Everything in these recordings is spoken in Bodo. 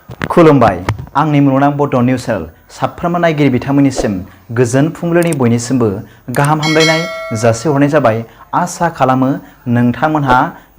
खुलुमबाय आंनि मुलुगनां बड' निउस चेनेल साफ्रोमबो नायगिरि बिथांमोननिसिम गोजोन फुंबिलिनि बयनिसिमबो गाहाम हामलायनाय जासिहरनाय जाबाय। आसा खालामो नोंथांमोनहा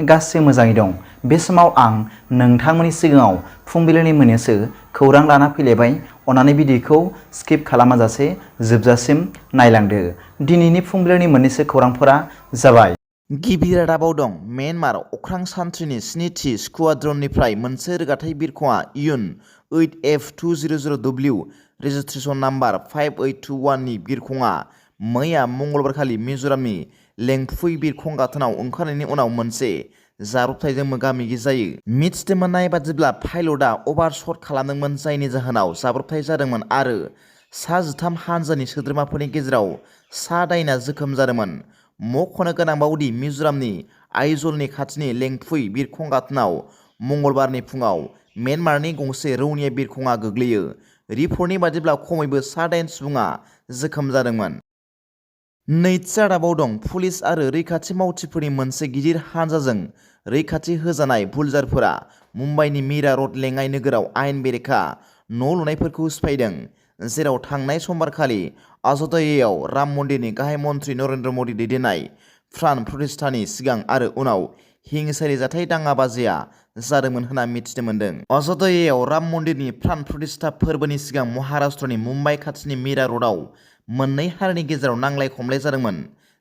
गासै मोजाङै दं। बे समाव आं नोंथांमोननि सिगाङाव फुंबिलिनि मोननैसो खौरां लाना फैलायबाय। अन्नानै भिडिअखौ स्किप खालामाजासे जोबजासिम नायलांदो। दिनैनि फुंबिलिनि मोननैसो खौरांफोरा जाबाय। गिबि रादाबाव दं म्यानमार अख्रां सान्थ्रिनि 7थि स्क्वाड्रननिफ्राय मोनसे रोगाथाइ बिरखंआ इयुन 8F200W रेजिस्ट्रेसन नाम्बार 5821 नि बिरखंआ मैया मंगलबारखालि मिज'रामनि लेंफुई बिरखं गाथोनाव ओंखारनायनि उनाव मोनसे जाब्रबथायजों मोगा-मोगि जायो। मिथिनो मोननाय बादिब्ला पाइलटआ अभारशट खालामदोंमोन, जायनि जाहोनाव जाब्रबथाय जादोंमोन आरो सा 13 हानजानि सोद्रोमाफोरनि गेजेराव सा 8 जोखोम जादोंमोन। मख'नो गोनांबावदि मिज'रामनि आइजलनि खाथिनि लेंफुई बिरखं गाथोनाव मंगलबारनि फुङाव म्यानमारनि गंसे रौनिया बिरखंआ गोग्लैयो। रिपर्टनि बादिब्ला खमैबो सा 8 सुबुङा जोखोम जादोंमोन। नैथि रादाबाव दं पुलिस आरो रैखाथि मावथिफोरनि मोनसे गिदिर हानजाजों रैखाथि होजानाय बुलडारफोरा मुम्बाइनि मीरा रड लेङाइ नोगोराव आयेन बेरेखा न' लुनायफोरखौ सिफायदों, जेराव थांनाय समबारखालि अय'ध्यायाव राम मन्दिरनि गाहाय मन्थ्रि नरेन्द्र मदि दैदेननाय प्राण प्रतिष्ठानि सिगां आरो उनाव हिंसायारि जाथाय दाङाबाजिया जादोंमोन होनना मिथिनो मोन्दों। अय'ध्यायाव राम मन्दिरनि प्राण प्रतिष्ठा फोरबोनि सिगां महाराष्ट्रनि मुम्बाइ खाथिनि मीरा रडआव मोननै हारिनि गेजेराव नांलाय खमलाय जादोंमोन,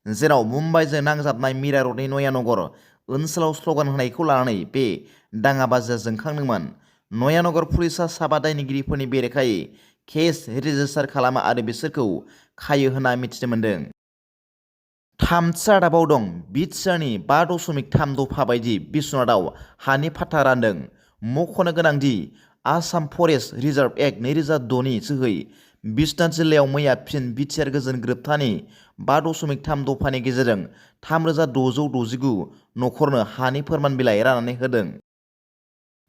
जेराव मुम्बाइजों नांजाबनाय मीरा रडनि नयानगर ओनसोलाव स्ल'गान होनायखौ लानानै बे दाङाबाजिया जोंखांदोंमोन। नयानगर पुलिसआ साबा दायनिगिरिफोरनि बेरेखायै केस रेजिस्टार खालामो आरो बिसोरखौ खायो होनना मिथिनो मोन्दों। थामथि रादाबाव दं BTRनि 5.3 दफा बायदि बिश्वनाथआव हानि फाट्टा रानदों। मख'नो गोनांदि आसाम फरेस्ट रिजार्भ एक्ट 2006 नि जोहै बिश्वनाथ जिल्लायाव मैया फिन BTR गोजोन गोरोबथानि 5.3 दफानि गेजेरजों 3669 नखरनो हानि फोरमान बिलाइ राननानै होदों।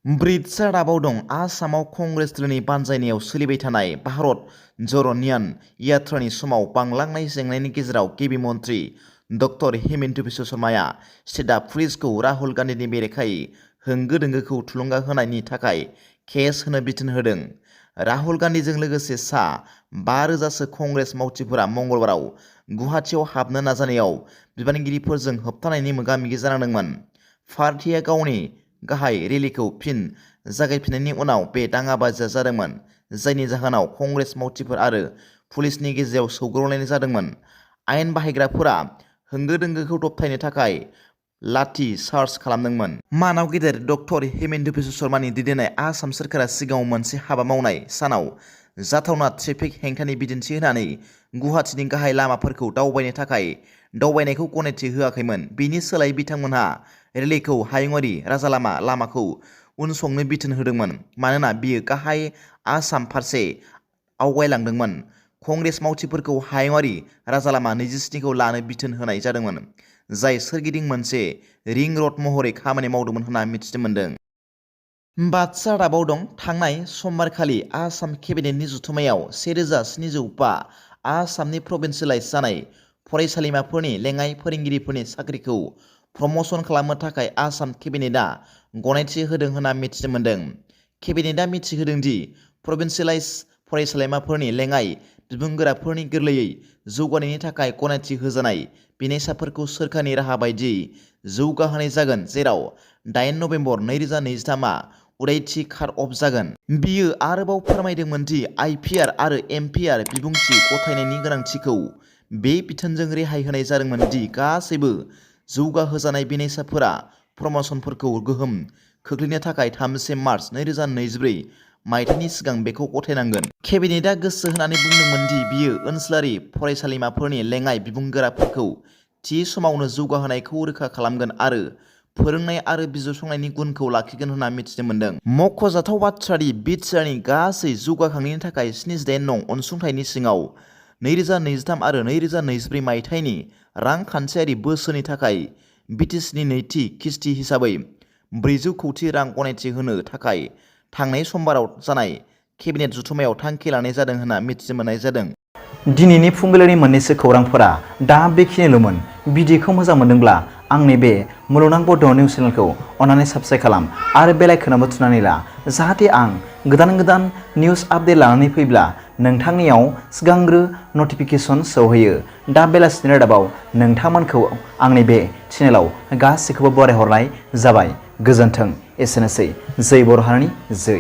ब्रैथि रादाबाव दं आसामाव कंग्रेस दोलोनि बानजायनायाव सोलिबाय थानाय भारत ज'र न्याय यात्रानि समाव बांलांनाय जेंनानि गेजेराव गिबि मन्थ्रि डक्टर हिमन्त बिश्व शर्माया स्टेट पुलिसखौ राहुल गान्धीनि बेरेखायै होंगो दोंगोखौ थुलुंगा होनायनि थाखाय केस होनो बिथोन होदों। राहुल गान्धीजों लोगोसे सा 5000सो कंग्रेस मावथिफोरा मंगलबाराव गुवाहाटीआव हाबनो नाजानायाव बिबानगिरिफोरजों होबथानायनि मोगा-मोगि जानांदोंमोन। पार्टीआ गावनि गाहाय रेलीखौ फिन जागायफिननायनि उनाव बे दाङाबाजिया जादोंमोन, जायनि जाहोनाव कंग्रेस मावथिफोर आरो पुलिसनि गेजेराव सौग्रावलायनाय जादोंमोन। आयेन बाहायग्राफोरा होंगो दोंगोखौ दबथायनो थाखाय लाठी चार्ज खालामदोंमोन। मानाव गेदेर डक्टर हिमन्त बिश्व शर्मानि दैदेननाय आसाम सोरखारा सिगाङाव मोनसे हाबा मावनाय सानाव जाथावना ट्रेफिक हेंथानि बिदिन्थि होनानै गुवाहाटीनि गाहाय लामाफोरखौ दावबायनो थाखाय दावबायनायखौ गनायथि होआखैमोन। बेनि सोलायै बिथांमोनहा रेलीखौ हायुंआरि राजालामा लामाखौ उनसंनो बिथोन होदोंमोन, मानोना बेयो गाहाय आसाम फारसे आवगायलांदोंमोन। कंग्रेस मावथिफोरखौ हायुंआरि राजालामा 27 खौ लानो बिथोन होनाय जादोंमोन, जाय सोरगिदिं मोनसे रिं रड महरै खामानि मावदोंमोन होनना मिथिनो मोन्दों। बाथि रादाबाव दं थांनाय समबारखालि आसाम केबिनेटनि जथुम्मायाव 1705 आसामनि प्रभिन्सियेलाइज जानाय फरायसालिमाफोरनि लेङाइ फोरोंगिरिफोरनि साख्रिखौ प्रम'सन खालामनो थाखाय आसाम केबिनेटआ गनायथि होदों होनना मिथिनो मोन्दों। केबिनेटआ मिथिहोदों दि प्रभिन्सियेलाइज फरायसालिमाफोरनि लेङाइ बिबुंगोराफोरनि गोरलैयै जौगानायनि थाखाय गनायथि होजानाय बिनायसाफोरखौ सोरखारनि राहा बायदियै जौगाहोनाय जागोन, जेराव 8 नबेम्बर 2023 आ उदायथि काट अफ जागोन। बियो आरोबाव फोरमायदोंमोन दि IPR आरो MPR बिबुंथि गथायनायनि गोनांथिखौ बे बिथोनजों रेहाय होनाय जादोंमोन दि गासैबो जौगाहोजानाय बिनायसाफोरा प्रम'सनफोरखौ गोहोम खोख्लैनो थाखाय 30 मार्च 2024 मायथाइनि सिगां बेखौ गथायनांगोन। केबिनेटआ गोसो होनानै बुंदोंमोन दि बियो ओनसोलारि फरायसालिमाफोरनि लेङाइ बिबुंगोराफोरखौ थि समावनो जौगाहोनायखौ रोखा खालामगोन आरो फोरोंनाय आरो बिजिरसंनायनि गुनखौ लाखिगोन होनना मिथिनो मोन्दों। मख'जाथाव बाथ्रा दि BTRनि गासै जौगाखांनायनि थाखाय 78 नं अनसुंथाइनि सिङाव 2023 आरो 2024 मायथाइनि रांखान्थियारि बोसोरनि थाखाय BTCनि नैथि किस्ति हिसाबै 400 कौटि रां गनायथि होनो थाखाय थांनाय समबाराव जानाय केबिनेट जथुम्मायाव थांखि लानाय जादों होनना मिथिनो मोननाय जादों। दिनैनि फुंबिलिनि मोननैसो खौरांफोरा दा बेखिनिल'मोन। भिडिअखौ मोजां मोनदोंब्ला आंनि बे मुलुगनां बड' निउस चेनेलखौ अन्नानै साबस्क्राइब खालाम आरो बेल आइकनआवबो थुनानै ला, जाहाथे आं गोदान निउस आपडेट लानानै फैब्ला नोंथांनियाव सिगांग्रो नटिफिकेसन सौहैयो। दा बेलासिनि रादाबाव नोंथांमोनखौ आंनि बे चेनेलाव गासैखौबो बरायहरनाय जाबाय। गोजोन्थों। एसेनोसै। जै बर' हारिनि जै।